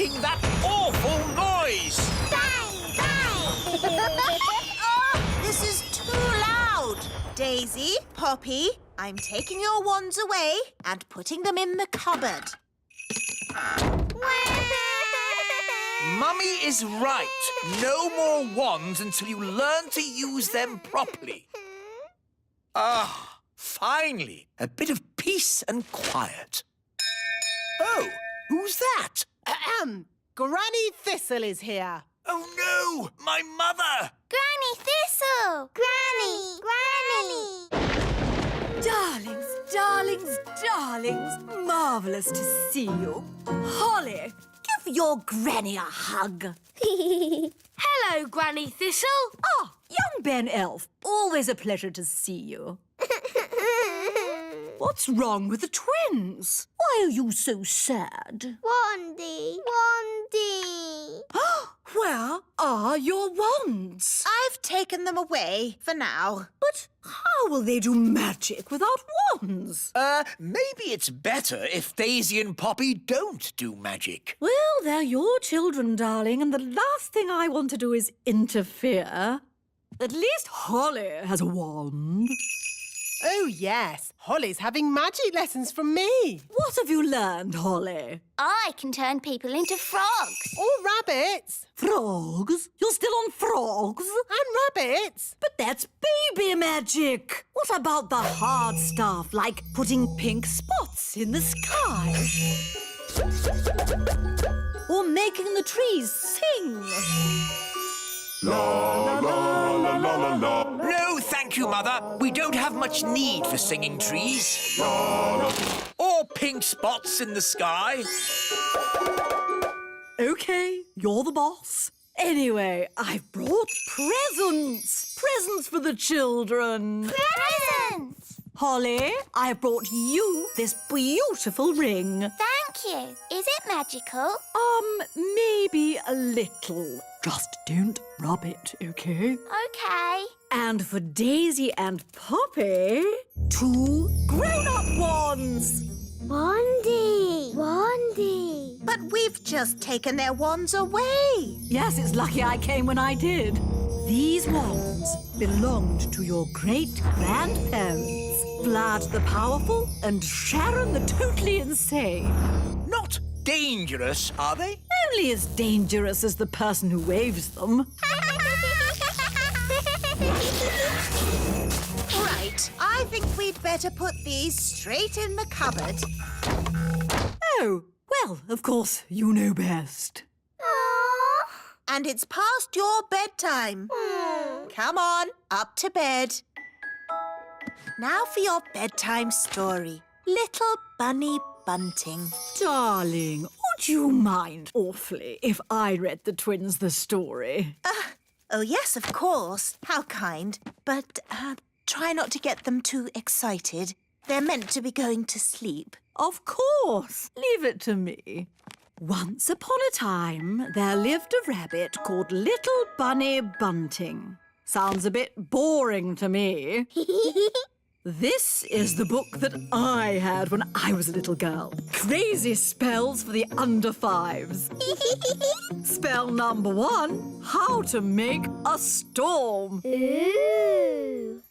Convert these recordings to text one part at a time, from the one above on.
making that awful noise? Bang! Bang! Oh, this is too loud. Daisy, Poppy, I'm taking your wands away and putting them in the cupboard. Mummy is right. No more wands until you learn to use them properly. Ah, finally, a bit of peace and quiet. Oh, who's that? Granny Thistle is here. Oh, no, my mother! Granny Thistle! Granny! Darlings, darlings, darlings, marvellous to see you. Holly, give your granny a hug. Hello, Granny Thistle. Ah, young Ben Elf, always a pleasure to see you. What's wrong with the twins? Why are you so sad? Wandy! Wandy! Where are your wands? I've taken them away for now. But how will they do magic without wands? Maybe it's better if Daisy and Poppy don't do magic. Well, they're your children, darling, and the last thing I want to do is interfere. At least Holly has a wand. Oh, yes. Holly's having magic lessons from me. What have you learned, Holly? I can turn people into frogs. Or rabbits. Frogs? You're still on frogs? And rabbits. But that's baby magic. What about the hard stuff, like putting pink spots in the sky? Or making the trees sing? No, thank you, Mother. We don't have much need for singing trees. Or pink spots in the sky. OK, you're the boss. Anyway, I've brought presents. Presents for the children. Presents! Holly, I brought you this beautiful ring. Thank you. Is it magical? Maybe a little. Just don't rub it, OK? OK. And for Daisy and Poppy, 2 grown-up wands. Wandy! Wandy! But we've just taken their wands away. Yes, it's lucky I came when I did. These wands belonged to your great-grandparents, Vlad the Powerful and Sharon the Totally Insane. Not dangerous, are they? Only as dangerous as the person who waves them. Right, I think we'd better put these straight in the cupboard. Oh, well, of course, you know best. And it's past your bedtime. Come on, up to bed. Now for your bedtime story. Little Bunny Bunting. Darling, would you mind awfully if I read the twins the story? Oh, yes, of course. How kind. But try not to get them too excited. They're meant to be going to sleep. Of course. Leave it to me. Once upon a time, there lived a rabbit called Little Bunny Bunting. Sounds a bit boring to me. This is the book that I had when I was a little girl. Crazy spells for the under 5s. Spell number 1, how to make a storm. Ooh!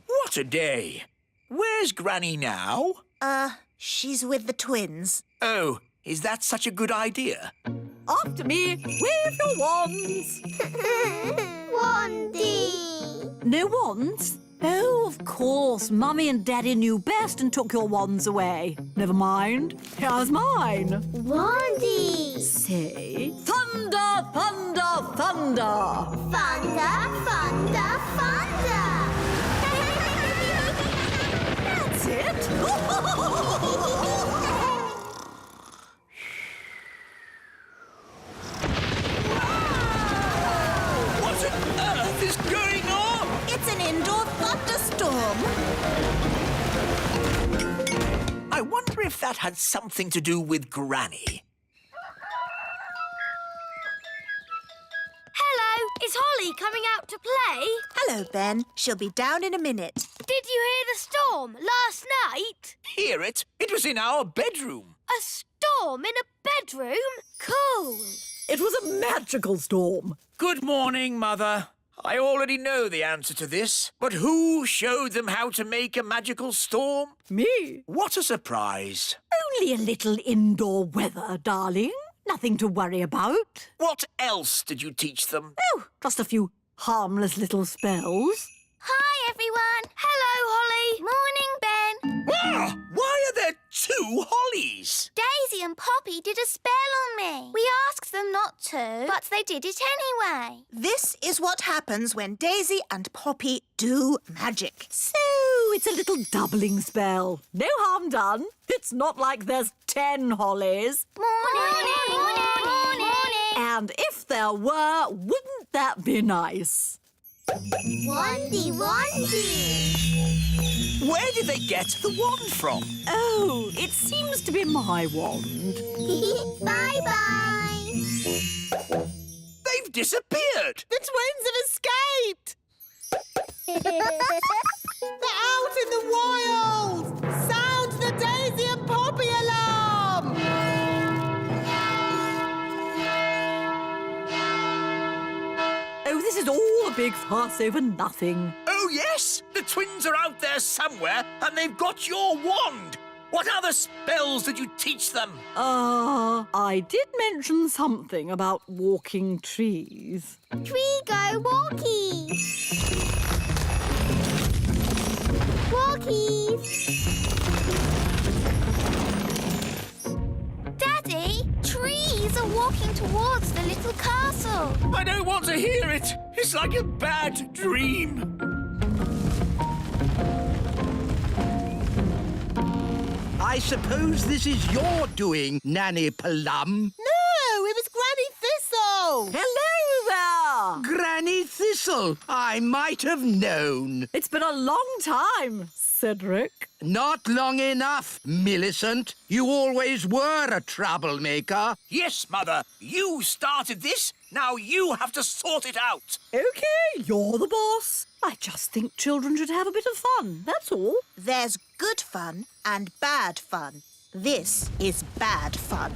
What a day. Where's Granny now? She's with the twins. Oh, is that such a good idea? After me, wave your wands. Wandy! No wands? Oh, of course. Mummy and Daddy knew best and took your wands away. Never mind. Here's mine. Wandy! Say, thunder, thunder, thunder. Thunder, thunder, thunder! That's it. What on earth is going on? It's an indoor thunderstorm. I wonder if that had something to do with Granny. Hello, is Holly coming out to play? Hello, Ben. She'll be down in a minute. Did you hear the storm last night? Hear it? It was in our bedroom. A storm in a bedroom? Cool. It was a magical storm. Good morning, Mother. I already know the answer to this, but who showed them how to make a magical storm? Me? What a surprise. Only a little indoor weather, darling. Nothing to worry about. What else did you teach them? Oh, just a few harmless little spells. Hi, everyone. Hello, Holly. Morning, Ben. Ah, why are there two Hollies? Daisy and Poppy did a spell on me. We asked them not to, but they did it anyway. This is what happens when Daisy and Poppy do magic. So, it's a little doubling spell. No harm done. It's not like there's 10 hollies. Morning. And if there were, wouldn't that be nice? Wandy. Where did they get the wand from? Oh, it seems to be my wand. Bye-bye. They've disappeared. The twins have escaped! They're out in the wild! Sound the Daisy and Poppy alarm! Oh, this is all a big fuss over nothing. Oh, yes, the twins are out there somewhere and they've got your wand. What other spells did you teach them? I did mention something about walking trees. Tree go walkies. Walkies. Daddy, trees are walking towards the little castle. I don't want to hear it. It's like a bad dream. I suppose this is your doing, Nanny Plum. No, it was Granny Thistle! Hello there! Granny Thistle, I might have known. It's been a long time, Cedric. Not long enough, Millicent. You always were a troublemaker. Yes, Mother, you started this. Now you have to sort it out. OK, you're the boss. I just think children should have a bit of fun, that's all. There's good fun and bad fun. This is bad fun.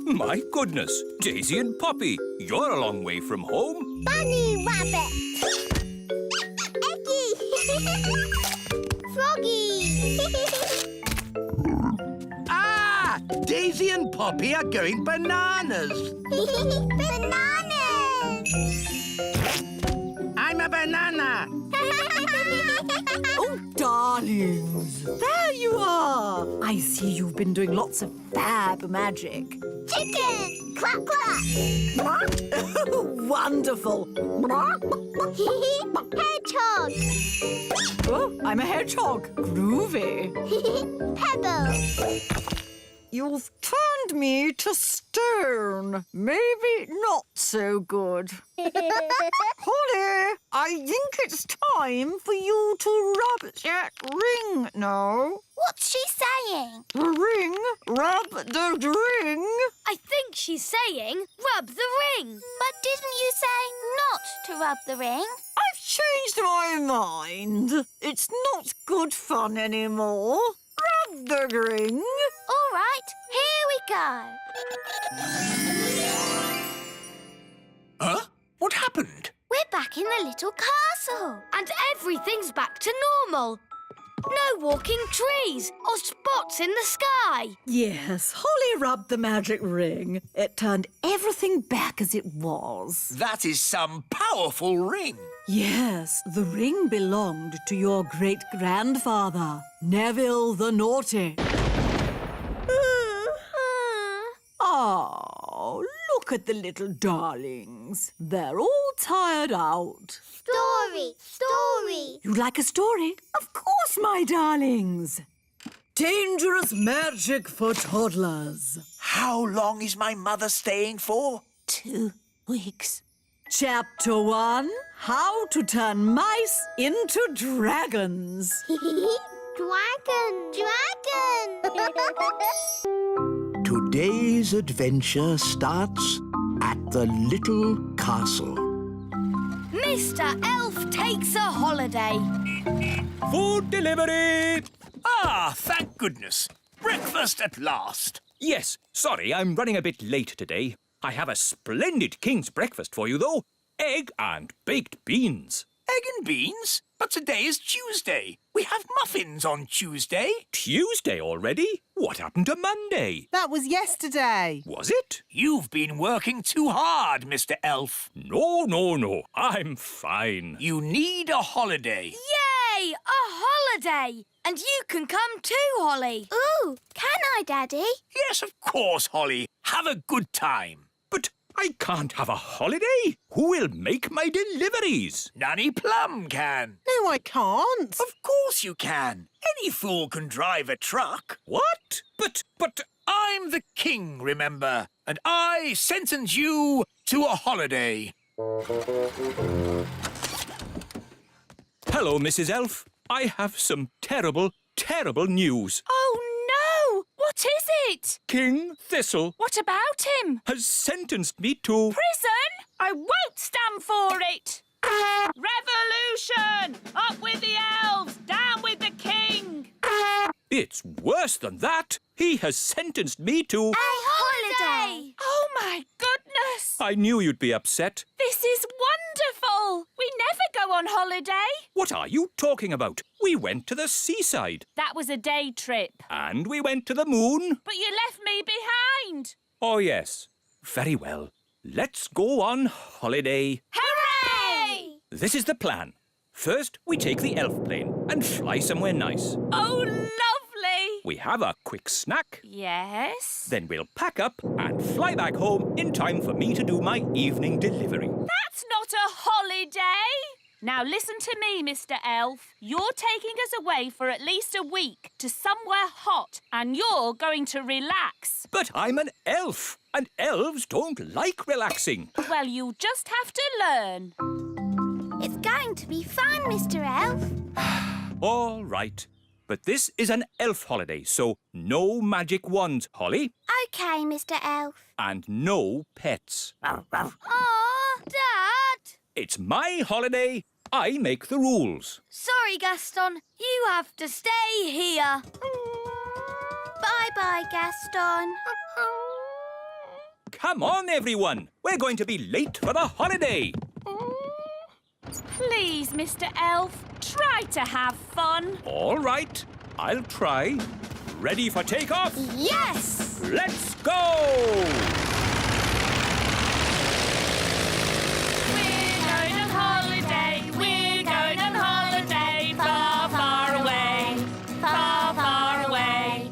My goodness, Daisy and Poppy, you're a long way from home. Bunny rabbit. Eggy. Froggy. Ah! Daisy and Poppy are going bananas. Bananas. I'm a banana. Oh, darlings, there you are. I see you've been doing lots of fab magic. Chicken. Quack, quack. Wonderful. Hedgehog. Oh, I'm a hedgehog. Groovy. Pebble. You've turned me to stone. Maybe not so good. Holly, I think it's time for you to rub that ring now. What's she saying? The ring? Rub the ring? I think she's saying rub the ring. But didn't you say not to rub the ring? I've changed my mind. It's not good fun anymore. Rub the ring. All right, here we go. Huh? What happened? We're back in the little castle. And everything's back to normal. No walking trees or spots in the sky. Yes, Holly rubbed the magic ring. It turned everything back as it was. That is some powerful ring. Yes, the ring belonged to your great-grandfather, Neville the Naughty. Oh, look at the little darlings. They're all tired out. Story. You'd like a story? Of course, my darlings. Dangerous magic for toddlers. How long is my mother staying for? 2 weeks. Chapter 1, How to Turn Mice into Dragons. Dragon. Today's adventure starts at the little castle. Mr. Elf takes a holiday. Food delivery! Ah, thank goodness. Breakfast at last. Yes, sorry, I'm running a bit late today. I have a splendid king's breakfast for you, though. Egg and baked beans. Egg and beans? But today is Tuesday. We have muffins on Tuesday. Tuesday already? What happened to Monday? That was yesterday. Was it? You've been working too hard, Mr. Elf. No. I'm fine. You need a holiday. Yay! A holiday! And you can come too, Holly. Ooh, can I, Daddy? Yes, of course, Holly. Have a good time. But I can't have a holiday. Who will make my deliveries? Nanny Plum can. No, I can't. Of course you can. Any fool can drive a truck. What? But... I'm the king, remember, and I sentence you to a holiday. Hello, Mrs. Elf. I have some terrible news. Oh, no! What is it? King Thistle What about him? has sentenced me to... Prison? I won't stand for it! Revolution! Up with the elves! Down with the king! It's worse than that. He has sentenced me to... A holiday! Oh, my goodness! I knew you'd be upset. This is wonderful! We never go on holiday. What are you talking about? We went to the seaside. That was a day trip. And we went to the moon. But you left me behind. Oh, yes. Very well. Let's go on holiday. Hooray! This is the plan. First, we take the elf plane and fly somewhere nice. Oh, lovely! We have a quick snack. Yes? Then we'll pack up and fly back home in time for me to do my evening delivery. That's not a holiday! Now listen to me, Mr. Elf. You're taking us away for at least a week to somewhere hot, and you're going to relax. But I'm an elf, and elves don't like relaxing. Well, you'll just have to learn. It's going to be fun, Mr. Elf. All right. But this is an elf holiday, so no magic wands, Holly, Okay, Mr. Elf. and no pets. Aw, Dad! It's my holiday. I make the rules. Sorry, Gaston. You have to stay here. Bye-bye, Gaston. Come on, everyone. We're going to be late for the holiday. Please, Mr. Elf, try to have fun. All right, I'll try. Ready for takeoff? Yes! Let's go! We're going on holiday. We're going on holiday. Far, far away. Far, far away.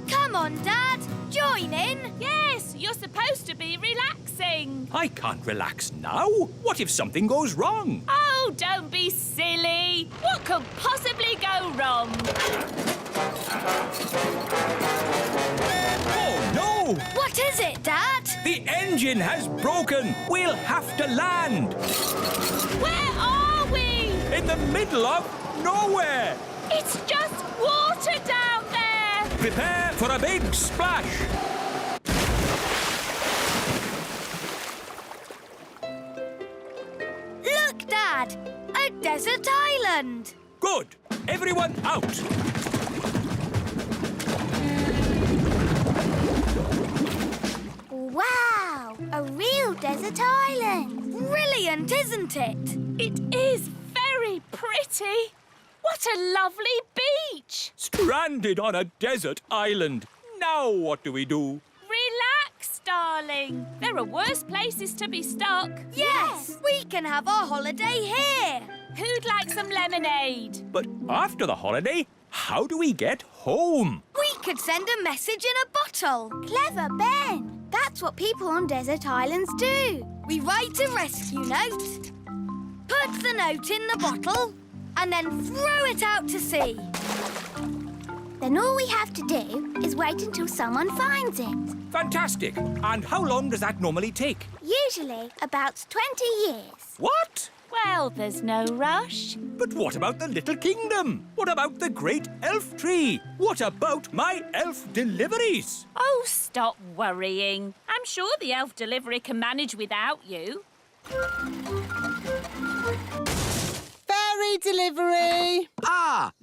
Come on, Dad. Join in. Yes, you're supposed to be relaxing. I can't relax now. What if something goes wrong? Oh, don't be silly. What could possibly go wrong? Oh, no! What is it, Dad? The engine has broken. We'll have to land Where are we? in the middle of nowhere. It's just water down there. Prepare for a big splash. Look, Dad. A desert island. Good. Everyone out. Wow, a real desert island. Brilliant, isn't it? It is very pretty. What a lovely beach. Stranded on a desert island. Now what do we do? Relax, darling. There are worse places to be stuck. Yes, we can have our holiday here. Who'd like some lemonade? But after the holiday, how do we get home? We could send a message in a bottle. Clever, Ben. That's what people on desert islands do. We write a rescue note, put the note in the bottle, and then throw it out to sea. Then all we have to do is wait until someone finds it. Fantastic. And how long does that normally take? Usually about 20 years. What? Well, there's no rush. But what about the little kingdom? What about the great elf tree? What about my elf deliveries? Oh, stop worrying. I'm sure the elf delivery can manage without you. Fairy delivery.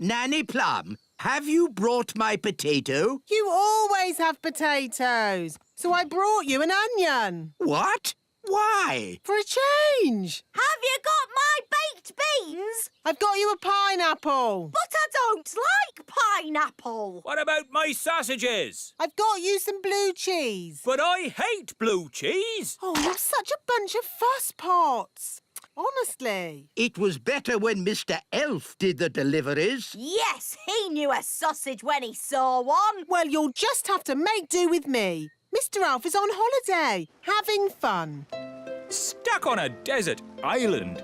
Nanny Plum, have you brought my potato? You always have potatoes, so I brought you an onion. What? Why? For a change. Have you got my baked beans? I've got you a pineapple. But I don't like pineapple. What about my sausages? I've got you some blue cheese. But I hate blue cheese. Oh, you're such a bunch of fusspots. Honestly. It was better when Mr. Elf did the deliveries. Yes, he knew a sausage when he saw one. Well, you'll just have to make do with me. Mr. Elf is on holiday, having fun. Stuck on a desert island.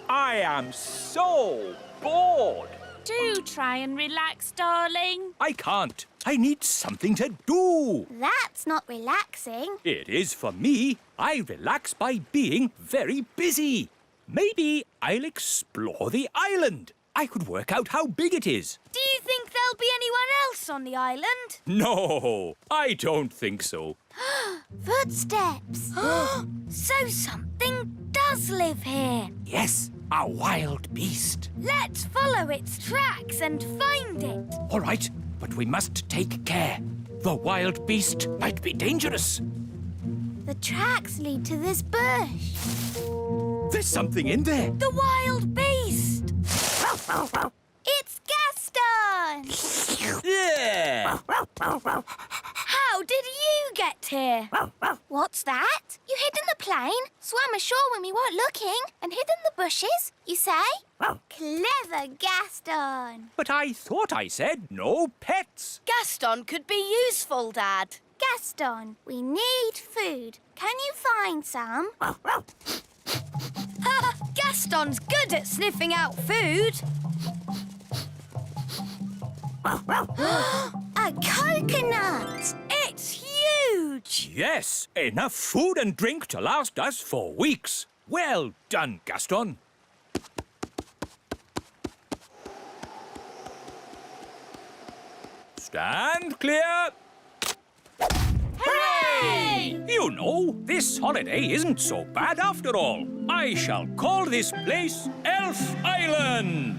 I am so bored. Do try and relax, darling. I can't. I need something to do. That's not relaxing. It is for me. I relax by being very busy. Maybe I'll explore the island. I could work out how big it is. Do you think there'll be anyone else on the island? No, I don't think so. Footsteps. So something does live here. Yes, a wild beast. Let's follow its tracks and find it. All right, but we must take care. The wild beast might be dangerous. The tracks lead to this bush. There's something in there. The wild beast. It's Gaston! Yeah. How did you get here? What's that? You hid in the plane, swam ashore when we weren't looking, and hid in the bushes, you say? Clever Gaston! But I thought I said no pets. Gaston could be useful, Dad. Gaston, we need food. Can you find some? Gaston's good at sniffing out food. A coconut! It's huge. Yes, enough food and drink to last us for weeks. Well done, Gaston. Stand clear. Hooray! You know, this holiday isn't so bad after all. I shall call this place Elf Island.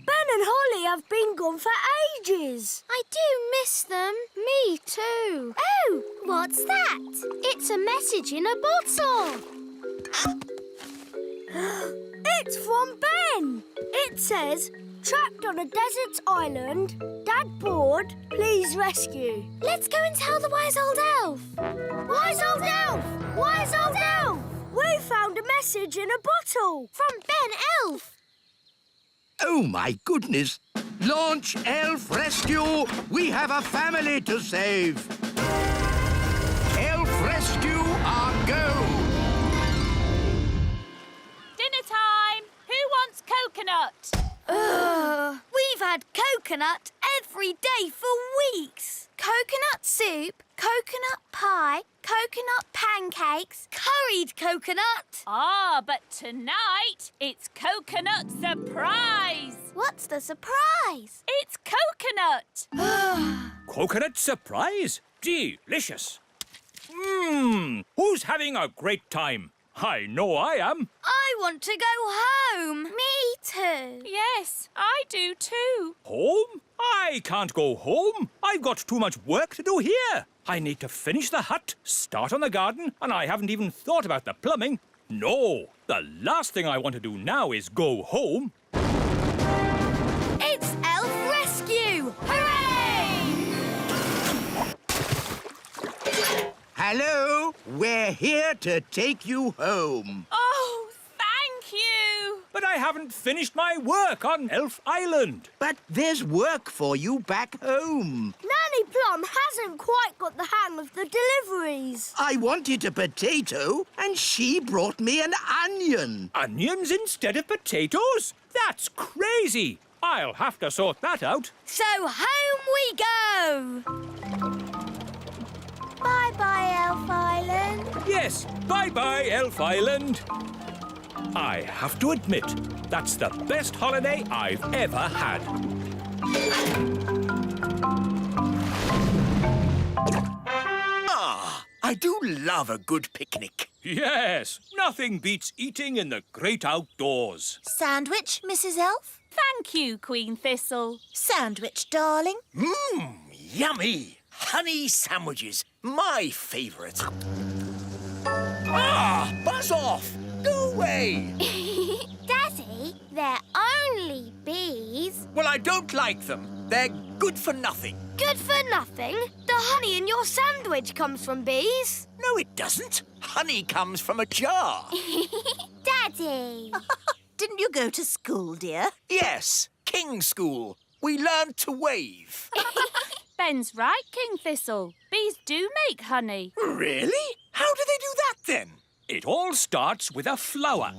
Ben and Holly have been gone for ages. I do miss them. Me too. Oh, what's that? It's a message in a bottle. It's from Ben. It says, trapped on a desert island, Dad bored, please rescue. Let's go and tell the wise old elf. Wise old elf! Wise old elf! We found a message in a bottle. From Ben Elf. Oh, my goodness. Launch Elf Rescue. We have a family to save. Elf Rescue, our go. Dinner time. Who wants coconut? We've had coconut every day for weeks. Coconut soup, coconut pie, coconut pancakes, curried coconut. Ah, but tonight it's coconut surprise. What's the surprise? It's coconut. Coconut surprise? Delicious. Who's having a great time? I know I am. I want to go home. Me too. Yes, I do too. Home? I can't go home. I've got too much work to do here. I need to finish the hut, start on the garden, and I haven't even thought about the plumbing. No, the last thing I want to do now is go home. It's Elf Rescue! Hooray! Hello, we're here to take you home. Oh, thank you. But I haven't finished my work on Elf Island. But there's work for you back home. Nanny Plum hasn't quite got the hang of the deliveries. I wanted a potato, and she brought me an onion. Onions instead of potatoes? That's crazy. I'll have to sort that out. So home we go. Bye-bye, Elf Island. Yes, bye-bye, Elf Island. I have to admit, that's the best holiday I've ever had. I do love a good picnic. Yes, nothing beats eating in the great outdoors. Sandwich, Mrs. Elf? Thank you, Queen Thistle. Sandwich, darling. Mmm, yummy. Honey sandwiches, my favourite. Ah, buzz off. Go away. Daddy, they're only bees. Well, I don't like them. They're good for nothing. Good for nothing. The honey in your sandwich comes from bees. No, it doesn't. Honey comes from a jar. Daddy. Didn't you go to school, dear? Yes, King School. We learned to wave. Ben's right, King Thistle. Bees do make honey. Really? How do they do that, then? It all starts with a flower.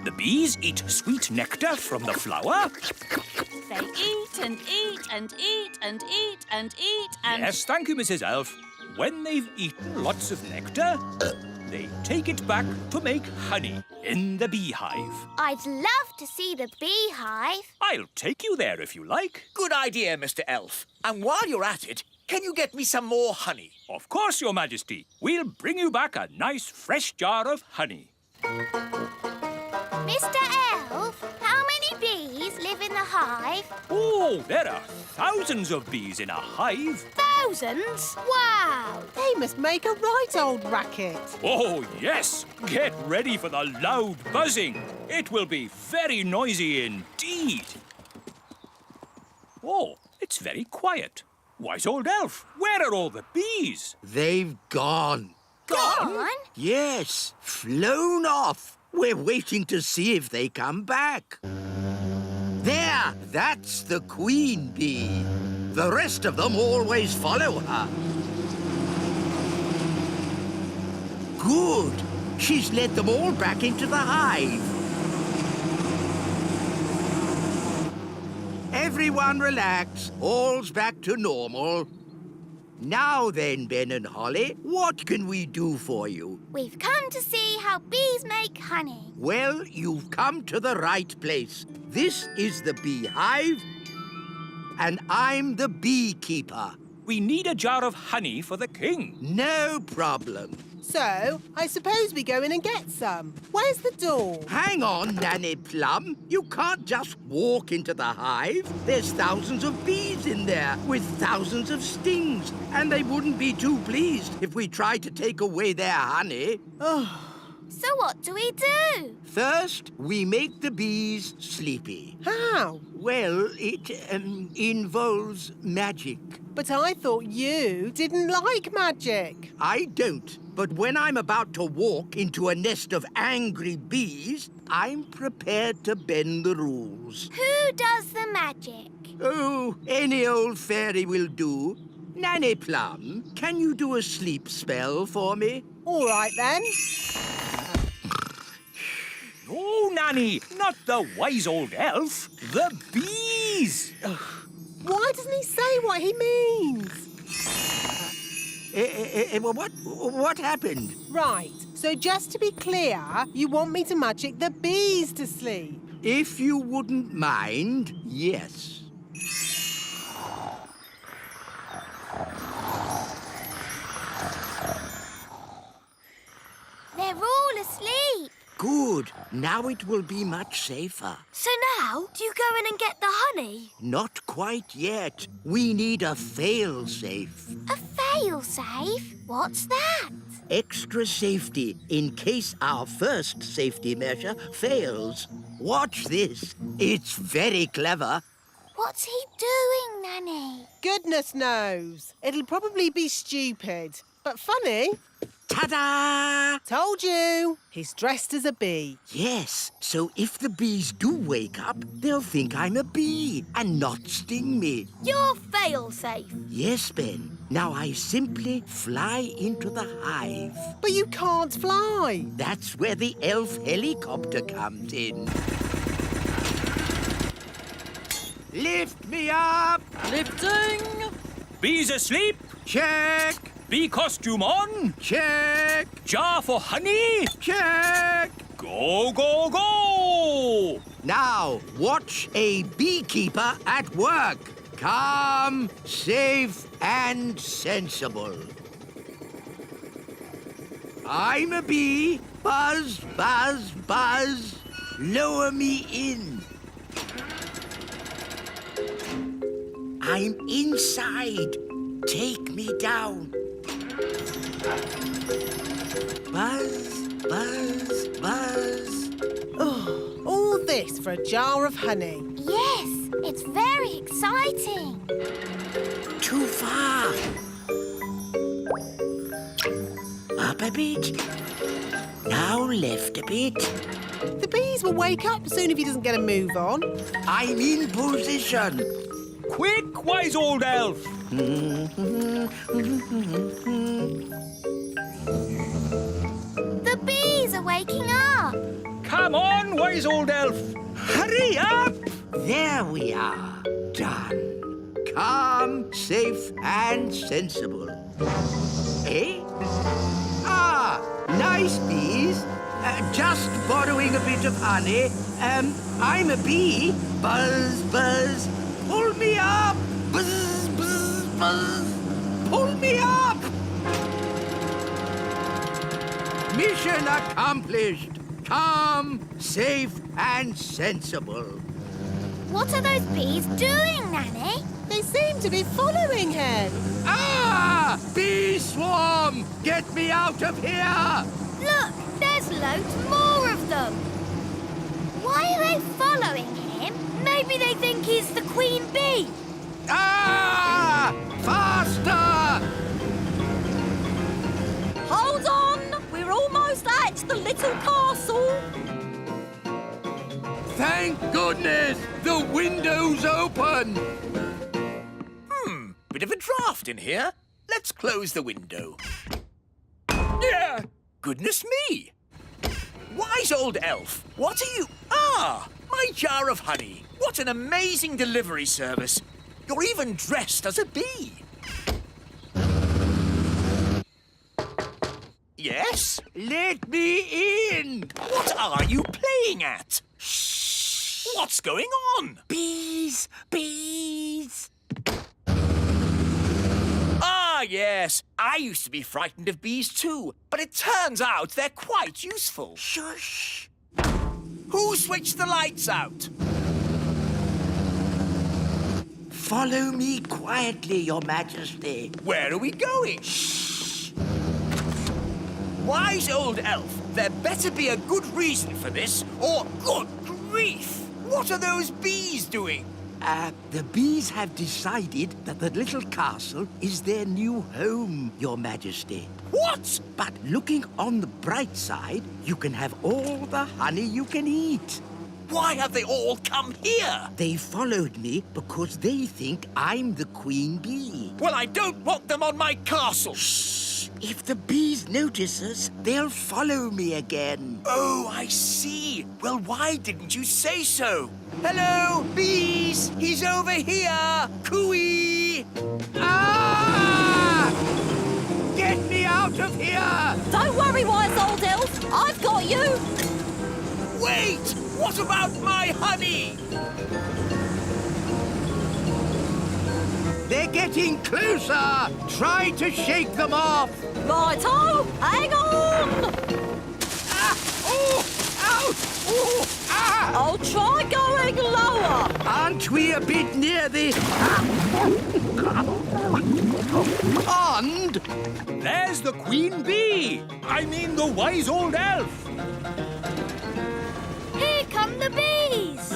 The bees eat sweet nectar from the flower. They eat and eat and eat and eat and eat and... Yes, thank you, Mrs. Elf. When they've eaten lots of nectar, they take it back to make honey in the beehive. I'd love to see the beehive. I'll take you there if you like. Good idea, Mr. Elf. And while you're at it, can you get me some more honey? Of course, Your Majesty. We'll bring you back a nice fresh jar of honey. Mr. Elf, how many bees live in the hive? Oh, there are thousands of bees in a hive. Thousands? Wow! They must make a right old racket. Oh, yes. Get ready for the loud buzzing. It will be very noisy indeed. Oh, it's very quiet. Wise old elf, where are all the bees? They've gone. Gone? Yes, flown off. We're waiting to see if they come back. There, that's the queen bee. The rest of them always follow her. Good. She's led them all back into the hive. Everyone relax. All's back to normal. Now then, Ben and Holly, what can we do for you? We've come to see how bees make honey. Well, you've come to the right place. This is the beehive, and I'm the beekeeper. We need a jar of honey for the king. No problem. So, I suppose we go in and get some. Where's the door? Hang on, Nanny Plum. You can't just walk into the hive. There's thousands of bees in there with thousands of stings, and they wouldn't be too pleased if we tried to take away their honey. So what do we do? First, we make the bees sleepy. How? Well, it involves magic. But I thought you didn't like magic. I don't. But when I'm about to walk into a nest of angry bees, I'm prepared to bend the rules. Who does the magic? Oh, any old fairy will do. Nanny Plum, can you do a sleep spell for me? All right, then. No, Nanny, not the wise old elf. The bees. Why doesn't he say what he means? What happened? Right, so just to be clear, you want me to magic the bees to sleep? If you wouldn't mind, yes. They're all asleep. Good. Now it will be much safer. So now, do you go in and get the honey? Not quite yet. We need a fail-safe. A fail-safe? What's that? Extra safety in case our first safety measure fails. Watch this. It's very clever. What's he doing, Nanny? Goodness knows. It'll probably be stupid, but funny. Ta-da! Told you. He's dressed as a bee. Yes, so if the bees do wake up, they'll think I'm a bee and not sting me. You're fail-safe. Yes, Ben. Now I simply fly into the hive. But you can't fly. That's where the elf helicopter comes in. Lift me up! Lifting. Bees asleep. Check! Bee costume on. Check! Jar for honey. Check! Go, go, go! Now, watch a beekeeper at work. Calm, safe, and sensible. I'm a bee. Buzz, buzz, buzz. Lower me in. I'm inside. Take me down. Buzz, buzz, buzz. Oh, all this for a jar of honey. Yes, it's very exciting. Too far. Up a bit. Now left a bit. The bees will wake up soon if he doesn't get a move on. I'm in position. Quick, wise old elf! The bees are waking up. Come on, wise old elf! Hurry up! There we are. Done. Calm, safe, and sensible. Eh? Ah, nice bees. Just borrowing a bit of honey. I'm a bee. Buzz, buzz. Pull me up. Buzz, buzz, buzz. Pull me up. Mission accomplished. Calm, safe, and sensible. What are those bees doing, Nanny? They seem to be following him. Ah! Bee swarm! Get me out of here! Look, there's loads more of them. Why are they following him? Maybe they think he's the queen bee. Ah! Faster! Hold on! We're almost at the little castle. Thank goodness! The window's open! Bit of a draft in here. Let's close the window. Yeah! Goodness me! Wise old elf, what are you... Ah! My jar of honey. What an amazing delivery service. You're even dressed as a bee. Yes? Let me in! What are you playing at? Shh! What's going on? Bees! Bees! Ah, yes. I used to be frightened of bees too, but it turns out they're quite useful. Shush! Who switched the lights out? Follow me quietly, Your Majesty. Where are we going? Wise old elf, there better be a good reason for this, or good grief! What are those bees doing? The bees have decided that the little castle is their new home, Your Majesty. What? But looking on the bright side, you can have all the honey you can eat. Why have they all come here? They followed me because they think I'm the queen bee. Well, I don't want them on my castle. Shh! If the bees notice us, they'll follow me again. Oh, I see. Well, why didn't you say so? Hello, bees! He's over here! Cooey! Ah! Get me out of here! Don't worry, wise old elf. I've got you. Wait! What about my honey? They're getting closer! Try to shake them off! Righto, hang on. Ah! Oh! Ouch! Oh! Ah! I'll try going lower. Aren't we a bit near the... pond? There's the queen bee! I mean the wise old elf! Here come the bees.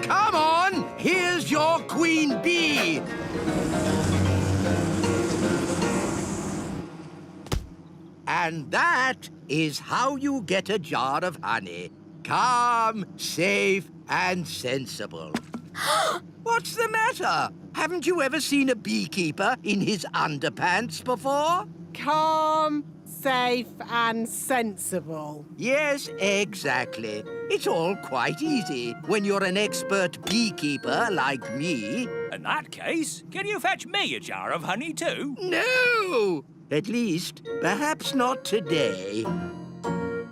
Come on! Here's your queen bee! And that is how you get a jar of honey. Calm, safe, and sensible. What's the matter? Haven't you ever seen a beekeeper in his underpants before? Calm, safe, and sensible. Yes, exactly. It's all quite easy when you're an expert beekeeper like me. In that case, can you fetch me a jar of honey too? No! At least, perhaps not today.